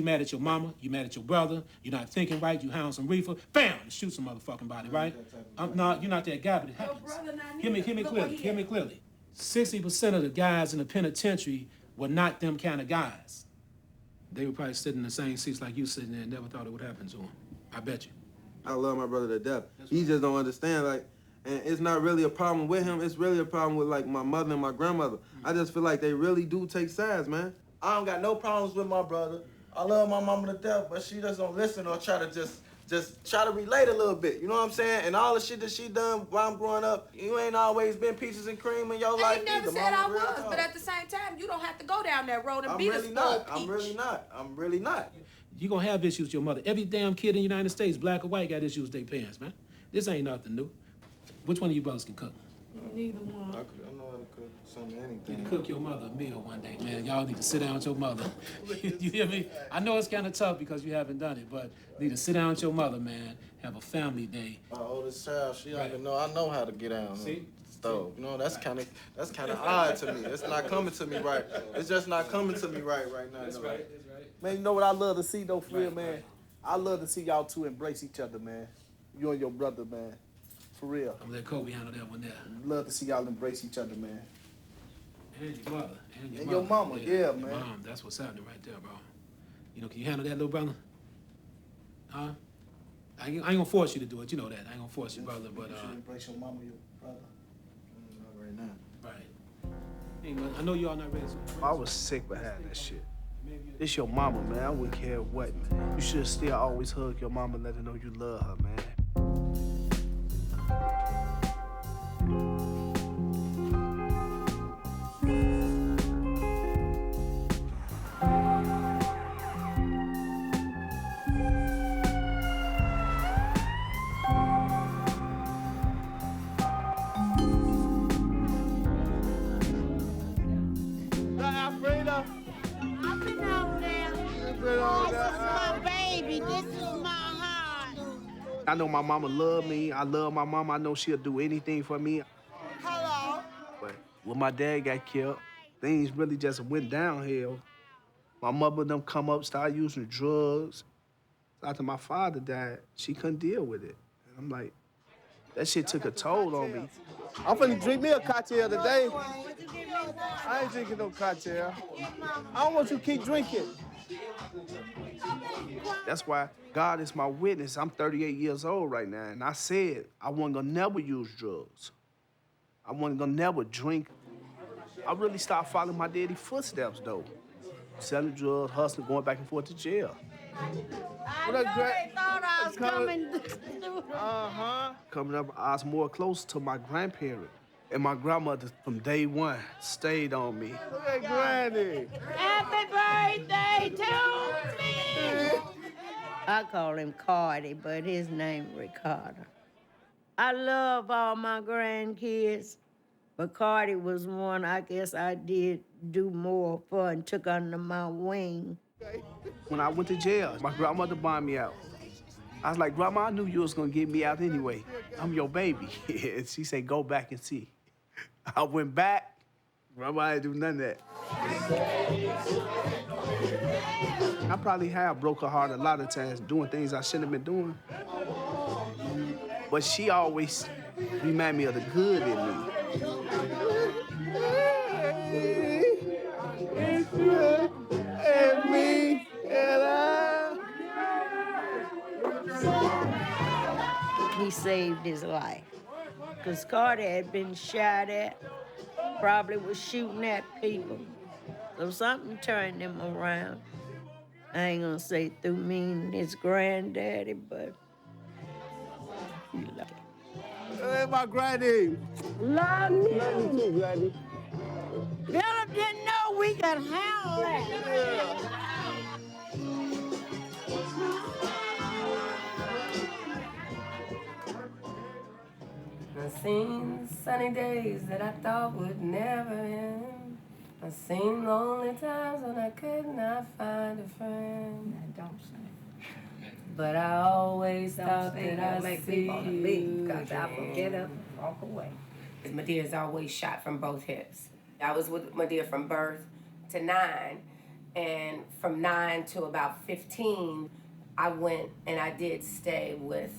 You mad at your mama, you mad at your brother, you're not thinking right, you hound some reefer, bam, shoot some motherfucking body, right? No, you're not that guy, but it happens. Hear me clearly. 60% of the guys in the penitentiary were not them kind of guys. They were probably sitting in the same seats like you sitting there and never thought it would happen to them. I bet you. I love my brother to death. He just don't understand, like, and it's not really a problem with him. It's really a problem with, like, my mother and my grandmother. I just feel like they really do take sides, man. I don't got no problems with my brother. I love my mama to death, but she just don't listen or try to just try to relate a little bit. You know what I'm saying? And all the shit that she done while I'm growing up, you ain't always been peaches and cream in your life. I ain't never said I was, but at the same time, you don't have to go down that road and be the spoiled peach. I'm really not. You gonna have issues with your mother. Every damn kid in the United States, black or white, got issues with their parents, man. This ain't nothing new. Which one of you brothers can cook? Neither one. I know how to cook something, anything. You can cook your mother a meal one day, man. Y'all need to sit down with your mother. You hear me? I know it's kind of tough because you haven't done it, but you need to sit down with your mother, man. Have a family day. My oldest child, she don't even know. I know how to get down. See? Stove. You know, that's kind of odd to me. It's not coming to me right. It's just not coming to me right now. That's right. Man, you know what I love to see though, for real, man? I love to see y'all two embrace each other, man. You and your brother, man. For real. I'm gonna let Kobe handle that one there. Love to see y'all embrace each other, man. And your mother. And your mama, yeah, man. Your mom, that's what's happening right there, bro. You know, can you handle that, little brother? Huh? I ain't gonna force you to do it. You know that. I ain't gonna force your brother, but You should embrace your mama, your brother. Not right now. right. Hey, man, I know y'all not ready. I was sick behind that shit. It's your mama, man. I wouldn't care what, man. You should still always hug your mama and let her know you love her, man. I know my mama love me. I love my mama. I know she'll do anything for me. Hello. But when my dad got killed, things really just went downhill. My mother them come up, start using drugs. After my father died, she couldn't deal with it. And I'm like, that shit took a toll on me. I'm finna drink me a cocktail today. I ain't drinking no cocktail. I don't want you to keep drinking. That's why God is my witness. I'm 38 years old right now, and I said I wasn't gonna never use drugs. I wasn't gonna never drink. I really started following my daddy's footsteps, though. Selling drugs, hustling, going back and forth to jail. I know they thought I was coming. Coming up, I was more close to my grandparents. And my grandmother, from day one, stayed on me. Look at Granny. Happy birthday to me. I call him Cardi, but his name Ricardo. I love all my grandkids, but Cardi was one I guess I did do more for and took under my wing. When I went to jail, my grandmother bonded me out. I was like, Grandma, I knew you was gonna get me out anyway. I'm your baby. And she said, go back and see. I went back. Grandma didn't do none of that. I probably have broke her heart a lot of times doing things I shouldn't have been doing. But she always remind me of the good in me. It's good and me and He saved his life. Because Carter had been shot at, probably was shooting at people. So something turned him around. I ain't gonna say through me and his granddaddy, but he loved him. Hey, my granny. Love you. Love you too, granny. Philip didn't know we could handle that. I've seen sunny days that I thought would never end. I've seen lonely times when I could not find a friend. Don't say. But I always thought Say that I'd make see me wanna you leave, because I again. forget up and walk away. Medea's always shot from both hips. I was with Medea from birth to 9, And from 9 to about 15, I went and I did stay with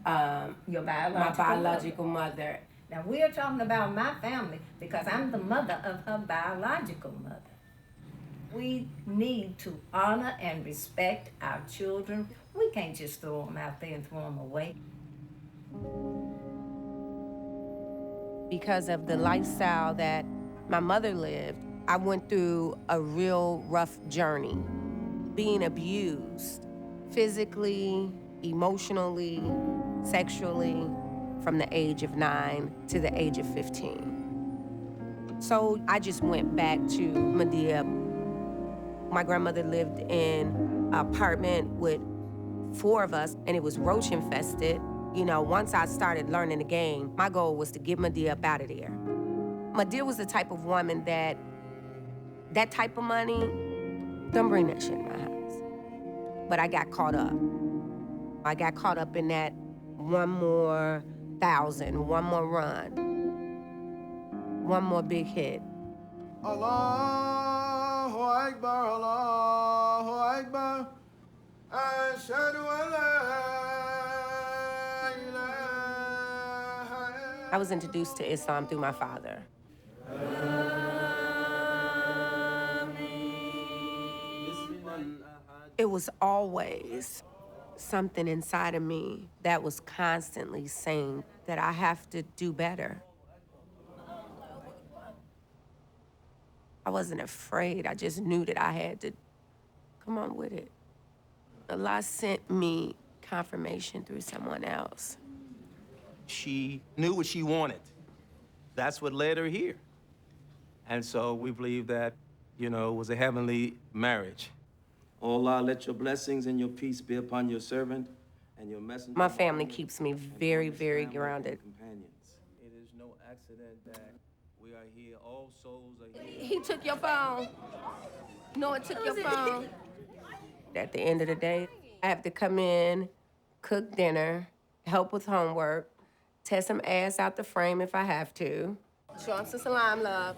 my biological mother. Now we're talking about my family because I'm the mother of her biological mother. We need to honor and respect our children. We can't just throw them out there and throw them away. Because of the lifestyle that my mother lived, I went through a real rough journey. Being abused, physically, emotionally, sexually, from the age of 9 to the age of 15. So I just went back to Madea. My grandmother lived in an apartment with 4 of us, and it was roach infested. You know, once I started learning the game, my goal was to get Madea up out of there. Madea was the type of woman that type of money, don't bring that shit in my house. But I got caught up. I got caught up in that one more 1,000, one more run, one more big hit. Allahu Akbar, Allahu Akbar, Ashhadu an la ilaha. I was introduced to Islam through my father. It was always something inside of me that was constantly saying that I have to do better. I wasn't afraid, I just knew that I had to come on with it. Allah sent me confirmation through someone else. She knew what she wanted. That's what led her here. And so we believe that, you know, it was a heavenly marriage. Oh Allah, let your blessings and your peace be upon your servant and your messenger. My family keeps me very, very grounded. Companions. It is no accident that we are here. All souls are here. He took your phone. Noah took your phone. At the end of the day, I have to come in, cook dinner, help with homework, test some ass out the frame if I have to. Show him some salam, love.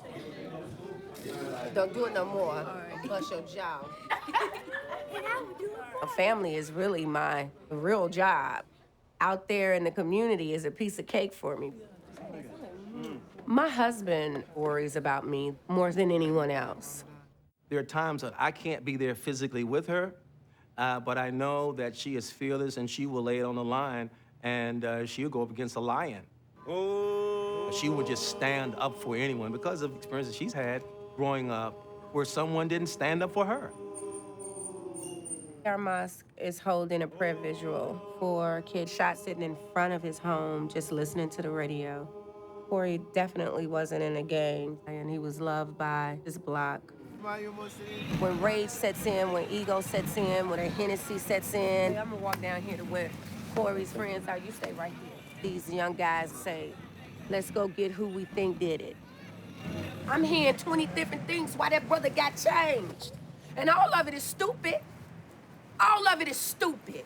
Don't do it no more. Bust your jaw. A family is really my real job. Out there in the community is a piece of cake for me. My husband worries about me more than anyone else. There are times that I can't be there physically with her, but I know that she is fearless and she will lay it on the line and she'll go up against a lion. Oh. She would just stand up for anyone because of experiences she's had growing up where someone didn't stand up for her. Our mosque is holding a prayer visual for a kid shot sitting in front of his home just listening to the radio. Corey definitely wasn't in a gang, and he was loved by his block. When rage sets in, when ego sets in, when a Hennessy sets in, I'm gonna walk down here to where Corey's friends are. You stay right here. These young guys say, let's go get who we think did it. I'm hearing 20 different things why that brother got changed. And all of it is stupid. All of it is stupid.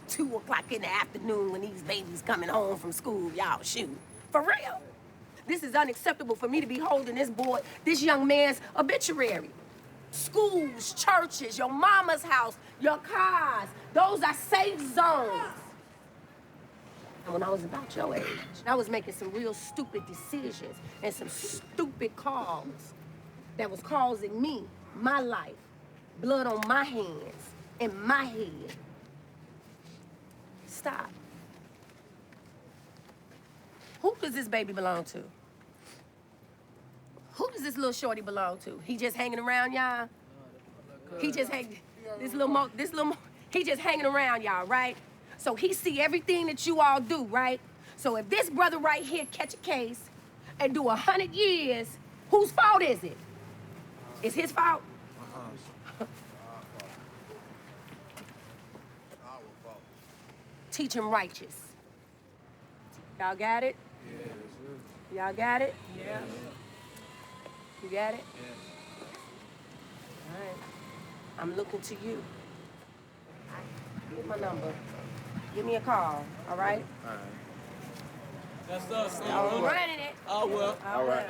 2 o'clock in the afternoon when these babies coming home from school, y'all shoot. For real. This is unacceptable for me to be holding this boy, this young man's obituary. Schools, churches, your mama's house, your cars, those are safe zones. And when I was about your age, I was making some real stupid decisions and some stupid calls that was causing me, my life, blood on my hands, in my head. Stop. Who does this baby belong to? Who does this little shorty belong to? He just hanging around y'all? He just he just hanging around y'all, right? So he see everything that you all do, right? So if this brother right here catch a case and do 100 years, whose fault is it? It's his fault? Teach him righteous. Y'all got it? Yeah. Y'all got it? Yeah. You got it? Yeah. All right. I'm looking to you. Give my number. Give me a call, all right? All right. That's us. I'm running it. I will. All right.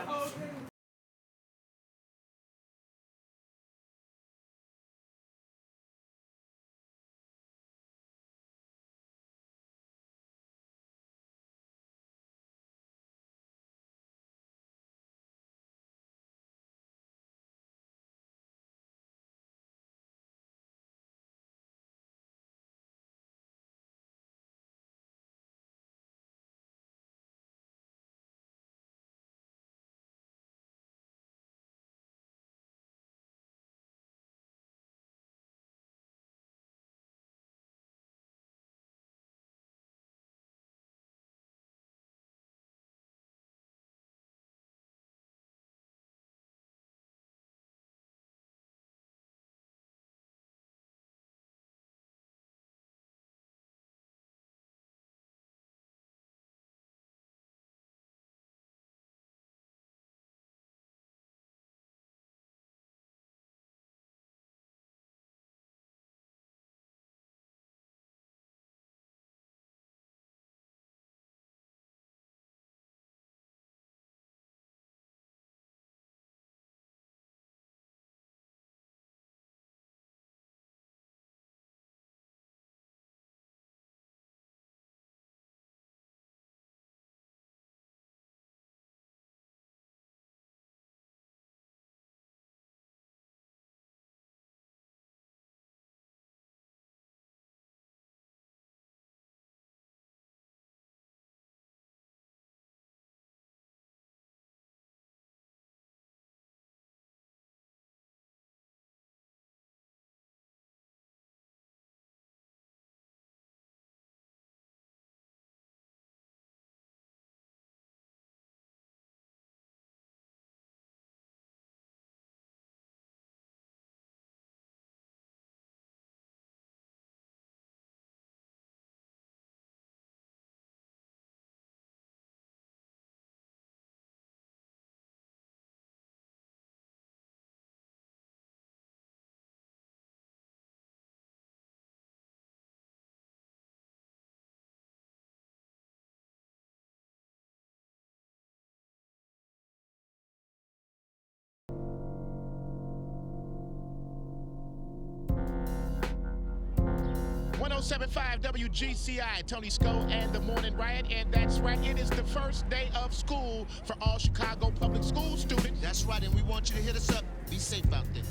107.5 WGCI, Tony Sco and the Morning Riot. And that's right, it is the first day of school for all Chicago public school students. That's right, and we want you to hit us up. Be safe out there.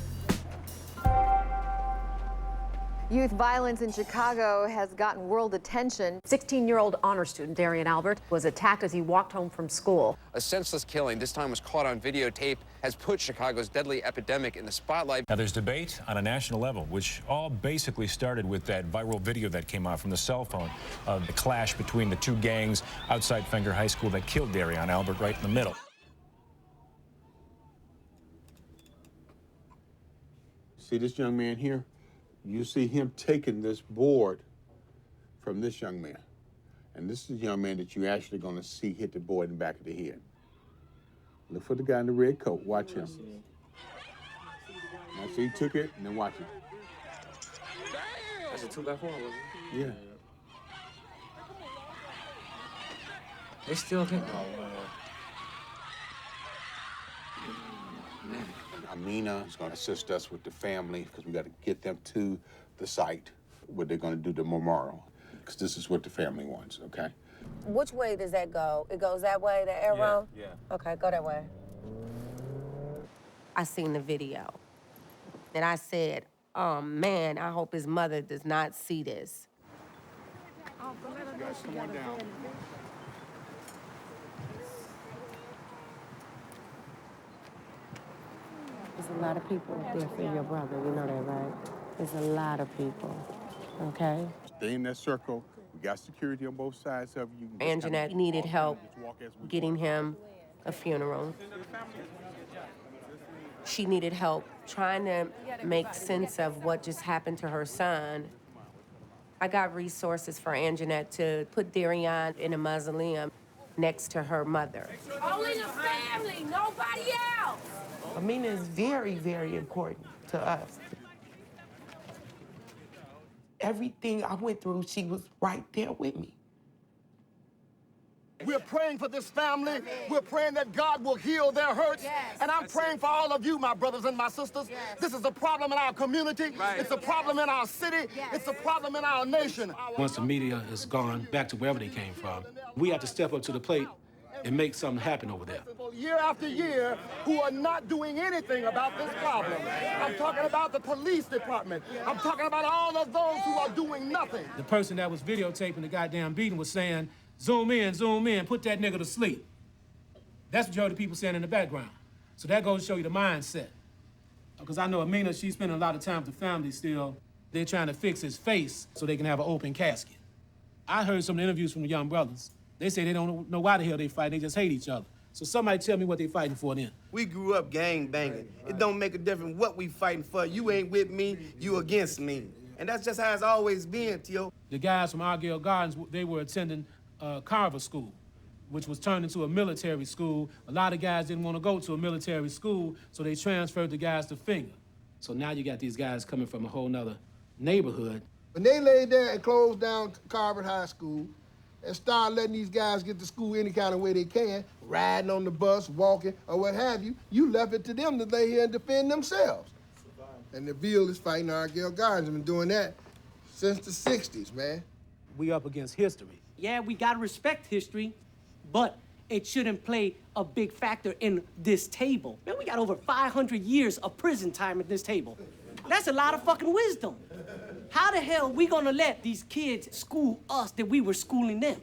Youth violence in Chicago has gotten world attention. 16-year-old honor student Darian Albert was attacked as he walked home from school. A senseless killing, this time was caught on videotape, has put Chicago's deadly epidemic in the spotlight. Now, there's debate on a national level, which all basically started with that viral video that came out from the cell phone of the clash between the two gangs outside Fenger High School that killed Darian Albert right in the middle. See this young man here? You see him taking this board from this young man. And this is the young man that you're actually going to see hit the board in the back of the head. Look for the guy in the red coat. Watch him. Now see, he took it, and then watch it. That's a 2x4, wasn't it? Yeah. They still think. Amina is going to assist us with the family because we got to get them to the site where they're going to do the memorial. Because this is what the family wants, okay? Which way does that go? It goes that way, the arrow? Yeah. Okay, go that way. I seen the video. And I said, oh man, I hope his mother does not see this. Guys, come on down. There's a lot of people there for your brother, you know that, right? There's a lot of people, okay? Stay in that circle. We got security on both sides of you. Anjanette needed help getting him a funeral. She needed help trying to make sense of what just happened to her son. I got resources for Anjanette to put Darian in a mausoleum next to her mother. Only the family, nobody else. Amina is very, very important to us. Everything I went through, she was right there with me. We're praying for this family. We're praying that God will heal their hurts. And I'm praying for all of you, my brothers and my sisters. This is a problem in our community. It's a problem in our city. It's a problem in our nation. Once the media is gone back to wherever they came from, we have to step up to the plate and make something happen over there. Year after year, who are not doing anything about this problem. I'm talking about the police department. I'm talking about all of those who are doing nothing. The person that was videotaping the goddamn beating was saying, zoom in, put that nigga to sleep. That's what you heard the people saying in the background. So that goes to show you the mindset. Because I know Amina, she's spending a lot of time with the family still. They're trying to fix his face so they can have an open casket. I heard some of the interviews from the young brothers. They say they don't know why the hell they fight, they just hate each other. So somebody tell me what they fighting for then. We grew up gang banging. It don't make a difference what we fighting for. You ain't with me, you against me. And that's just how it's always been, Tio. The guys from Argyle Gardens, they were attending Carver School, which was turned into a military school. A lot of guys didn't want to go to a military school, so they transferred the guys to Fenger. So now you got these guys coming from a whole nother neighborhood. When they laid there and closed down Carver High School and started letting these guys get to school any kind of way they can, riding on the bus, walking, or what have you, you left it to them to lay here and defend themselves. And the Ville is fighting Argyle Gardens. Been doing that since the 60s, man. We up against history. Yeah, we gotta respect history, but it shouldn't play a big factor in this table. Man, we got over 500 years of prison time at this table. That's a lot of fucking wisdom. How the hell we gonna let these kids school us that we were schooling them?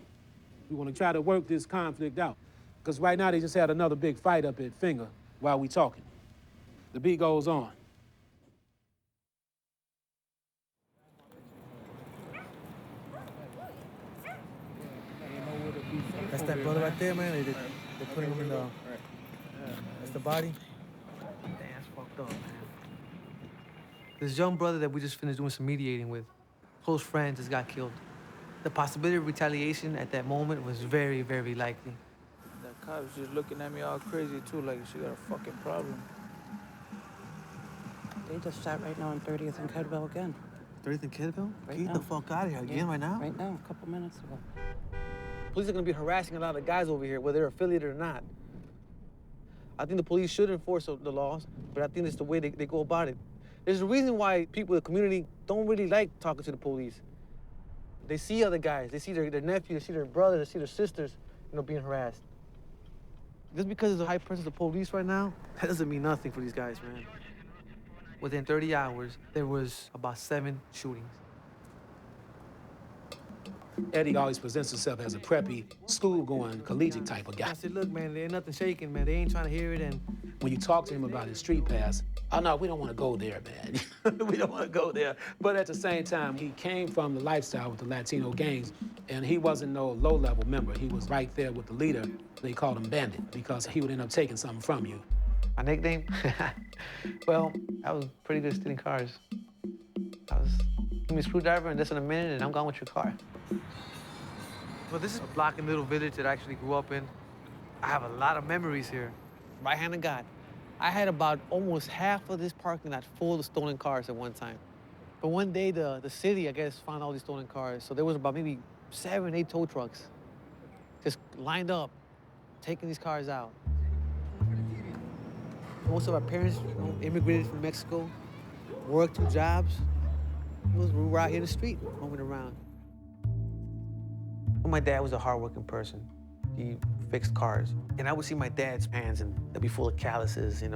We want to try to work this conflict out. Because right now they just had another big fight up at Fenger while we talking. The beat goes on. That's that brother right there, man. They're putting him in the... That's the body. Damn, that's fucked up, man. This young brother that we just finished doing some mediating with, close friend, just got killed. The possibility of retaliation at that moment was very, very likely. That cop's just looking at me all crazy, too, like she got a fucking problem. They just shot right now on 30th and Kedwell again. 30th and Kedwell? Right Get now. the fuck out of here. Again, right now? Right now, a couple minutes ago. Police are gonna be harassing a lot of guys over here, whether they're affiliated or not. I think the police should enforce the laws, but I think it's the way they go about it. There's a reason why people in the community don't really like talking to the police. They see other guys. They see their nephews, they see their brothers, they see their sisters, being harassed. Just because there's a high presence of police right now, that doesn't mean nothing for these guys, man. Within 30 hours, there was about 7 shootings. Eddie always presents himself as a preppy, school-going, collegiate type of guy. I said, look, man, there ain't nothing shaking, man. They ain't trying to hear it, and when you talk to him about his street pass, oh, no, we don't want to go there, man. We don't want to go there. But at the same time, he came from the lifestyle with the Latino gangs, and he wasn't no low-level member. He was right there with the leader. They called him Bandit because he would end up taking something from you. My nickname? Well, I was pretty good at stealing cars. Give me a screwdriver and less than a minute, and I'm gone with your car. Well, this is a block and little village that I actually grew up in. I have a lot of memories here. Right hand of God. I had about almost half of this parking lot full of stolen cars at one time. But one day, the city, I guess, found all these stolen cars. So there was about maybe 7, 8 tow trucks just lined up, taking these cars out. Most of our parents immigrated from Mexico, worked 2 jobs. We were out here in the street, roaming around. Well, my dad was a hardworking person. He fixed cars. And I would see my dad's hands, and they'd be full of calluses, and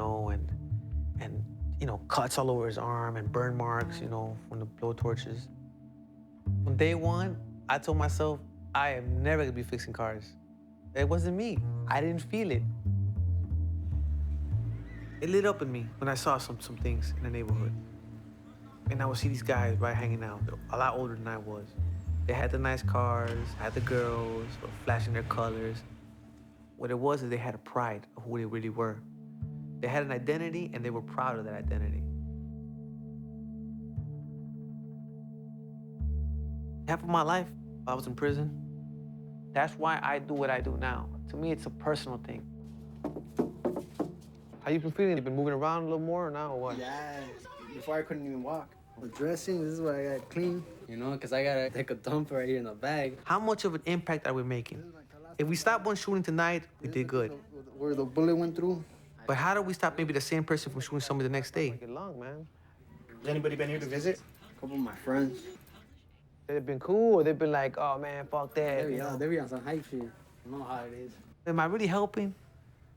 cuts all over his arm and burn marks, from the blow torches. From day one, I told myself, I am never gonna be fixing cars. It wasn't me. I didn't feel it. It lit up in me when I saw some things in the neighborhood. And I would see these guys hanging out, a lot older than I was. They had the nice cars, had the girls, were flashing their colors. What it was is they had a pride of who they really were. They had an identity, and they were proud of that identity. Half of my life, I was in prison. That's why I do what I do now. To me, it's a personal thing. How you been feeling? You been moving around a little more now, or what? Yeah, before I couldn't even walk. The dressing, this is what I got clean. Because I gotta take a dump right here in the bag. How much of an impact are we making? If we stop one shooting tonight, we did good. Where the bullet went through. But how do we stop maybe the same person from shooting somebody the next day? Get long, man. Has anybody been here to visit? A couple of my friends. They've been cool, or they've been like, oh man, fuck that. They be on some hype shit. I know how it is. Am I really helping?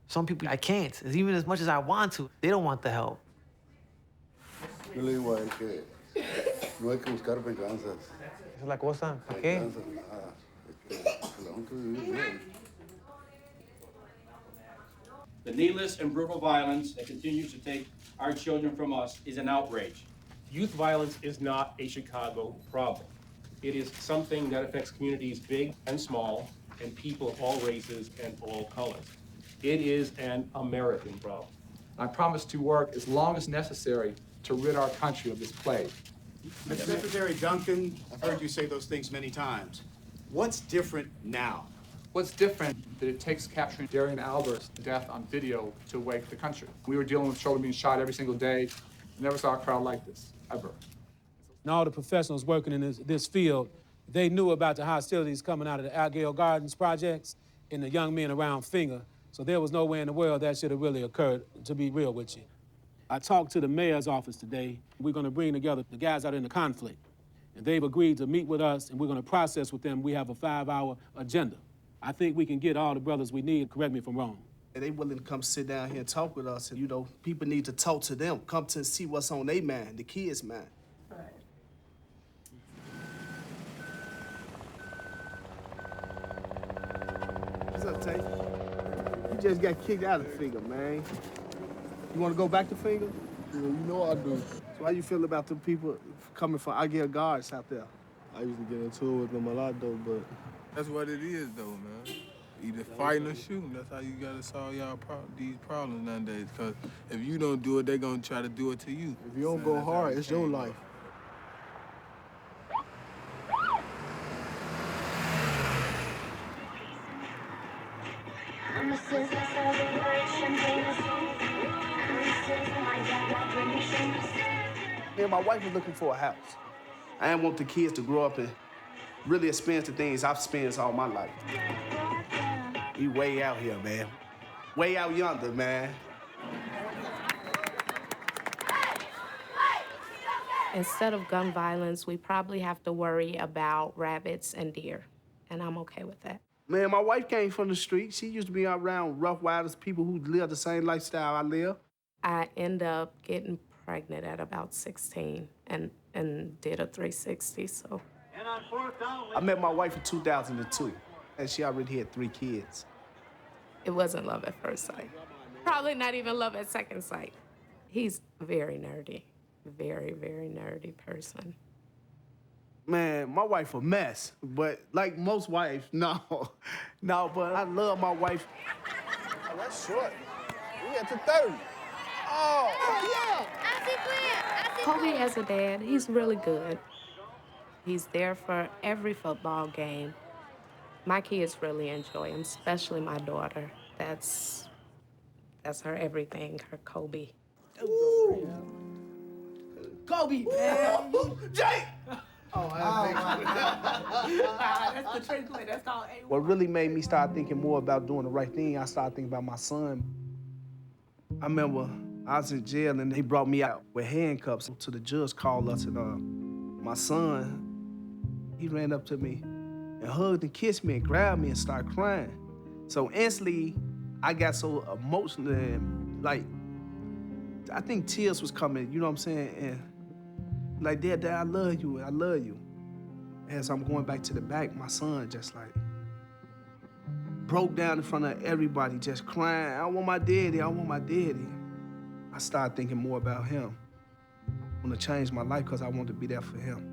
Some people I can't. Even as much as I want to, they don't want the help. Yo le digo a él que no hay que buscar venganzas. Esa es la cosa. ¿Para qué? The needless and brutal violence that continues to take our children from us is an outrage. Youth violence is not a Chicago problem. It is something that affects communities big and small, and people of all races and all colors. It is an American problem. I promise to work as long as necessary to rid our country of this plague. Mr. Secretary Duncan, I've heard you say those things many times. What's different now? What's different that it takes capturing Darian Albert's death on video to wake the country. We were dealing with children being shot every single day. Never saw a crowd like this, ever. And all the professionals working in this field, they knew about the hostilities coming out of the Algale Gardens projects and the young men around Finger. So there was no way in the world that should have really occurred, to be real with you. I talked to the mayor's office today. We're gonna bring together the guys out in the conflict. And they've agreed to meet with us, and we're gonna process with them. We have a 5-hour agenda. I think we can get all the brothers we need. Correct me if I'm wrong. They willing to come sit down here and talk with us. And, people need to talk to them, come to see what's on their mind, the kids' mind. What's up, Tate? You just got kicked out of Finger, man. You want to go back to Finger? Yeah, you know I do. So how you feel about the people coming from Algale Guards out there? I used to get into it with them a lot, though, but that's what it is, though, man. Either fighting or shooting. That's how you gotta solve these problems nowadays. Because if you don't do it, they're gonna try to do it to you. If you don't go hard, it's your life. Me and my wife was looking for a house. I didn't want the kids to grow up and really experience the things I've experienced all my life. We way out here, man. Way out yonder, man. Instead of gun violence, we probably have to worry about rabbits and deer, and I'm okay with that. Man, my wife came from the street. She used to be around Rough Riders, people who live the same lifestyle I live. I end up getting pregnant at about 16 and did a 360, so. I met my wife in 2002, and she already had 3 kids. It wasn't love at first sight. Probably not even love at second sight. He's very nerdy, very, very nerdy person. Man, my wife a mess, but like most wives, no. No, but I love my wife. Oh, that's short. We at the 30. Oh, yeah. Kobe as a dad, he's really good. He's there for every football game. My kids really enjoy him, especially my daughter. That's her everything, her Kobe. Ooh. Kobe, man. Jake! That's the trade play. That's called A1. What really made me start thinking more about doing the right thing, I started thinking about my son. I remember I was in jail and they brought me out with handcuffs. So the judge called us and my son, he ran up to me and hugged and kissed me and grabbed me and started crying. So instantly, I got so emotional and like, I think tears was coming, you know what I'm saying? And like, Dad, I love you, I love you. As I'm going back to the back, my son just like broke down in front of everybody, just crying, I want my daddy, I want my daddy. I started thinking more about him. I want to change my life because I want to be there for him.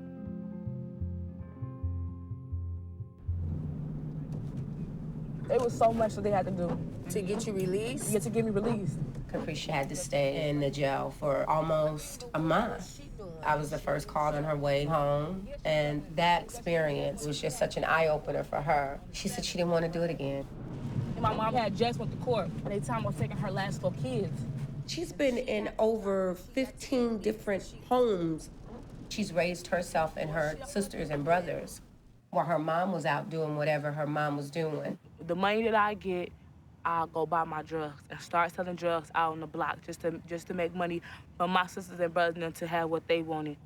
It was so much that they had to do. To get you released? Yeah, to get me released. Capricia had to stay in the jail for almost a month. I was the first call on her way home, and that experience was just such an eye-opener for her. She said she didn't want to do it again. My mom had just went to court, and they told me I was taking her last 4 kids. She's been in over 15 different homes. She's raised herself and her sisters and brothers while her mom was out doing whatever her mom was doing. The money that I get, I'll go buy my drugs and start selling drugs out on the block just to make money for my sisters and brothers and them to have what they wanted.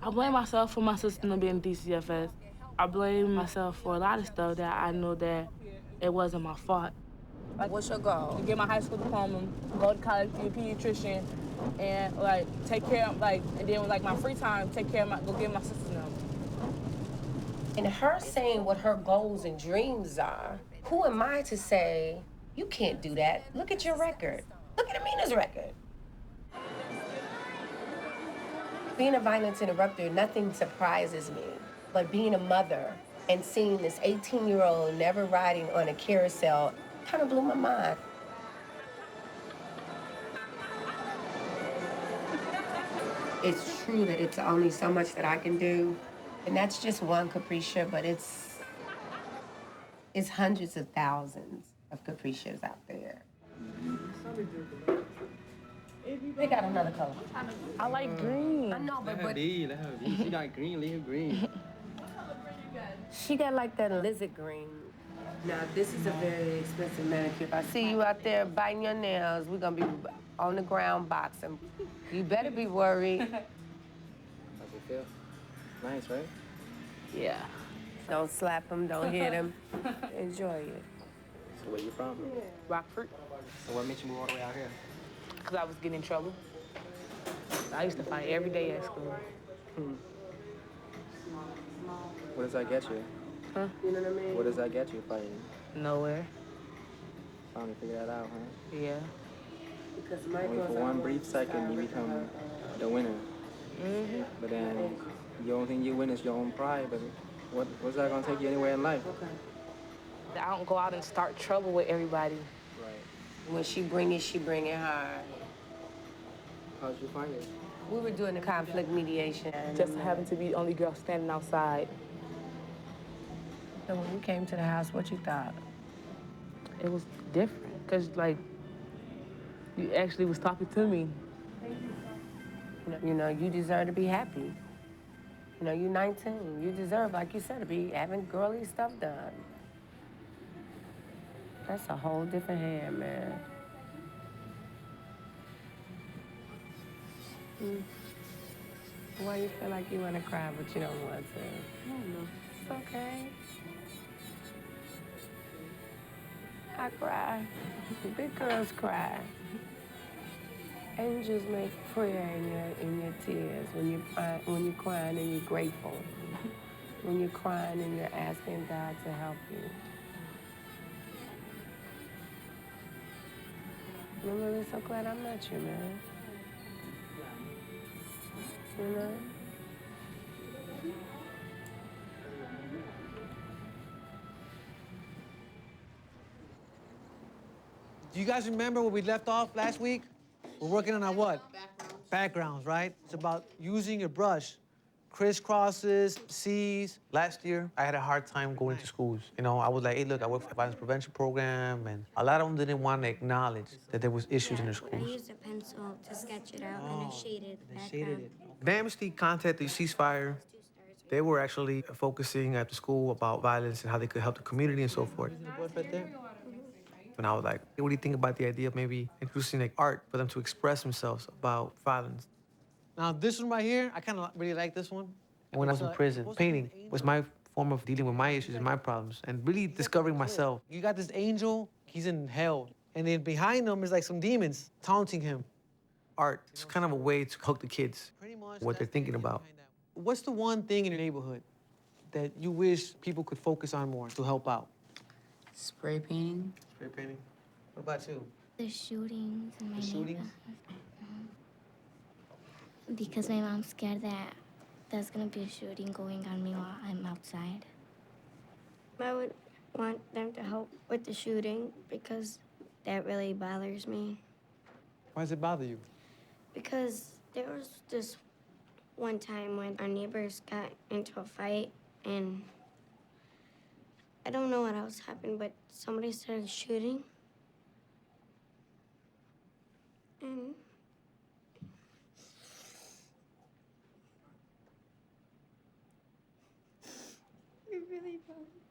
I blame myself for my sister not being DCFS. I blame myself for a lot of stuff that I know that it wasn't my fault. Like, what's your goal? To get my high school diploma, go to college, be a pediatrician, and like take care of and then like my free time, take care of go get my sisters now. And her saying what her goals and dreams are, who am I to say, you can't do that? Look at your record. Look at Amina's record. Being a violence interrupter, nothing surprises me. But being a mother and seeing this 18-year-old never riding on a carousel kind of blew my mind. It's true that it's only so much that I can do. And that's just one Capricia, but it's hundreds of thousands of Capricias out there. They got another color. I like green. I know, but Let her be. She got green, leave her green. she got like that lizard green. Now, this is a very expensive manicure. If I see you out there biting your nails, we're gonna be on the ground boxing. You better be worried. How's it feel? Nice, right? Yeah. Don't slap him, don't hit him. Enjoy it. So where you from? Rockford. So what made you move all the way out here? Because I was getting in trouble. I used to fight every day at school. What does that get you? Huh? You know what I mean? What does that get you fighting? Nowhere. Finally figure that out, huh? Yeah. Because Only for one brief second you become the winner. Mm-hmm. But then the only thing you win is your own pride, but what's that gonna take you anywhere in life? I don't go out and start trouble with everybody. Right. When she bring it hard. How'd you find it? We were doing the conflict mediation. Just having to be the only girl standing outside. So when we came to the house, what you thought? It was different, because, like, you actually was talking to me. You know, you deserve to be happy. You know, you're 19. You deserve, like you said, to be having girly stuff done. That's a whole different hand, man. Why you feel like you want to cry, but you don't want to? I don't know. It's okay. I cry. Big girls cry. Angels make prayer in your tears when you're crying and you're grateful. When you're crying and you're asking God to help you. I'm really so glad I met you, man. You know? Do you guys remember where we left off last week? We're working on our what? Backgrounds, right? It's about using your brush. Crisscrosses, C's. Last year, I had a hard time going to schools. You know, I was like, hey, look, I work for a violence prevention program, and a lot of them didn't want to acknowledge that there was issues in their I schools. used a pencil to sketch it out and I shaded the They background. shaded it. The Amnesty contacted Ceasefire. They were actually focusing at the school about violence and how they could help the community and so forth. Right there. And I was like, hey, what do you think about the idea of maybe introducing like art for them to express themselves about violence? Now, this one right here, I kind of really like this one. When I was in prison, painting was my form of dealing with my issues and my problems and really discovering myself. You got this angel, he's in hell. And then behind him is like some demons taunting him. Art, it's kind of a way to hook the kids, what they're thinking about. What's the one thing in your neighborhood that you wish people could focus on more to help out? Spray painting. Spray painting. What about you? The shootings in my The shootings? Because my mom's scared that there's gonna be a shooting going on me while I'm outside. I would want them to help with the shooting because that really bothers me. Why does it bother you? Because there was this one time when our neighbors got into a fight and I don't know what else happened, but somebody started shooting. And it really bothered me.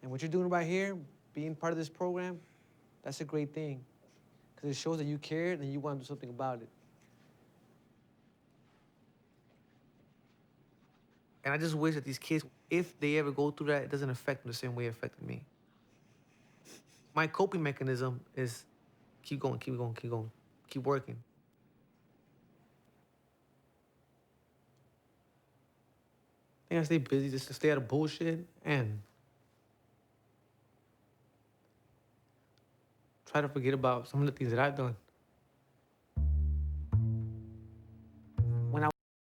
And what you're doing right here, being part of this program, that's a great thing. Because it shows that you care and you want to do something about it. And I just wish that these kids, if they ever go through that, it doesn't affect them the same way it affected me. My coping mechanism is keep going, keep going, keep going, keep working. I think I stay busy just to stay out of bullshit and try to forget about some of the things that I've done.